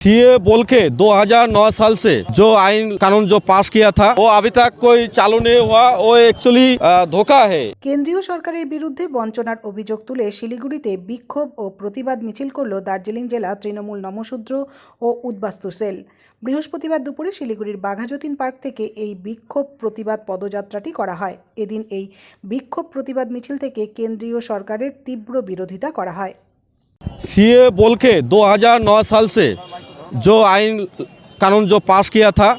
CA बोल के 2009 साल से जो आइन कानून जो पास किया था वो अभी तक कोई चालू नहीं हुआ। वो एक्चुअली धोखा है। কেন্দ্রীয় সরকারের বিরুদ্ধে বঞ্চনার অভিযোগ তুলে শিলিগুড়িতে বিক্ষোভ ও প্রতিবাদ মিছিল করল দার্জিলিং জেলা তৃণমূল নমশূদ্র ও উদ্বাস্তু সেল। বৃহস্পতিবার দুপুরে শিলিগুড়ির বাঘাযতীন পার্ক থেকে এই বিক্ষোভ প্রতিবাদ পদযাত্রাটি করা হয়। এদিন এই বিক্ষোভ প্রতিবাদ মিছিল থেকে কেন্দ্রীয় সরকারের তীব্র বিরোধিতা করা হয়। सीए बोल के 2009 साल से जो आइन कानून जो पास किया था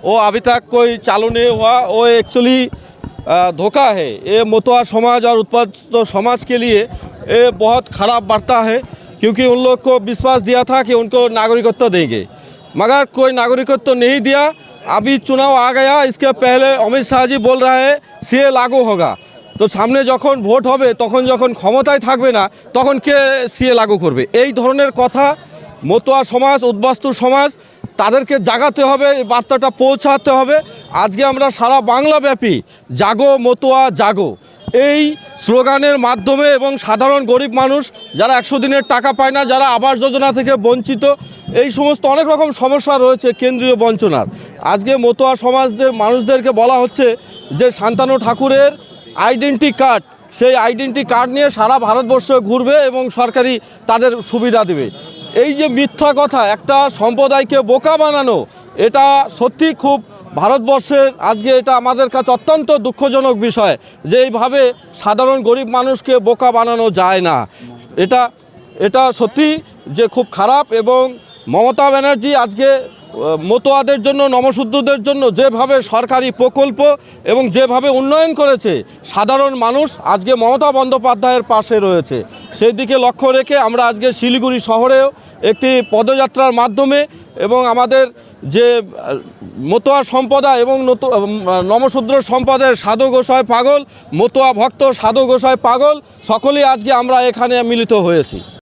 वो अभी तक कोई चालू नहीं हुआ। वो एक्चुअली धोखा है। ये मतुआ समाज और उत्पाद समाज के लिए ये बहुत ख़राब वार्ता है, क्योंकि उन लोग को विश्वास दिया था कि उनको नागरिकत्व देंगे, मगर कोई नागरिकत्व नहीं दिया। अभी चुनाव आ गया, इसके पहले अमित शाह जी बोल रहा है सीए लागू होगा, তো সামনে যখন ভোট হবে তখন যখন ক্ষমতায় থাকবে না তখন কে সিএ লাগু করবে? এই ধরনের কথা মতুয়া সমাজ, উদ্বাস্তু সমাজ, তাদেরকে জাগাতে হবে, এই বার্তাটা পৌঁছাতে হবে। আজকে আমরা সারা বাংলাব্যাপী জাগো মতুয়া জাগো এই স্লোগানের মাধ্যমে এবং সাধারণ গরিব মানুষ যারা 100 দিনের টাকা পায় না, যারা আবাস যোজনা থেকে বঞ্চিত, এই সমস্ত অনেক রকম সমস্যা রয়েছে কেন্দ্রীয় বঞ্চনার। আজকে মতুয়া সমাজদের মানুষদেরকে বলা হচ্ছে যে শান্তানু ঠাকুরের আইডেন্টি কার্ড, সেই আইডেন্টি কার্ড নিয়ে সারা ভারতবর্ষে ঘুরবে এবং সরকারি তাদের সুবিধা দেবে। এই যে মিথ্যা কথা, একটা সম্প্রদায়কে বোকা বানানো, এটা সত্যি খুব ভারতবর্ষের আজকে এটা আমাদের কাছে অত্যন্ত দুঃখজনক বিষয় যে এইভাবে সাধারণ গরিব মানুষকে বোকা বানানো যায় না। এটা সত্যি যে খুব খারাপ। এবং মমতা ব্যানার্জি আজকে মতুয়াদের জন্য, নমশূদ্রদের জন্য যেভাবে সরকারি প্রকল্প এবং যেভাবে উন্নয়ন করেছে, সাধারণ মানুষ আজকে মমতা বন্দ্যোপাধ্যায়ের পাশে রয়েছে। সেই দিকে লক্ষ্য রেখে আমরা আজকে শিলিগুড়ি শহরেও একটি পদযাত্রার মাধ্যমে এবং আমাদের যে মতুয়া সম্প্রদায় এবং নমশূদ্র সম্প্রদায়ের সাধু গোসাই পাগল, মতুয়া ভক্ত সাধু গোসাই পাগল, সকলেই আজকে আমরা এখানে মিলিত হয়েছি।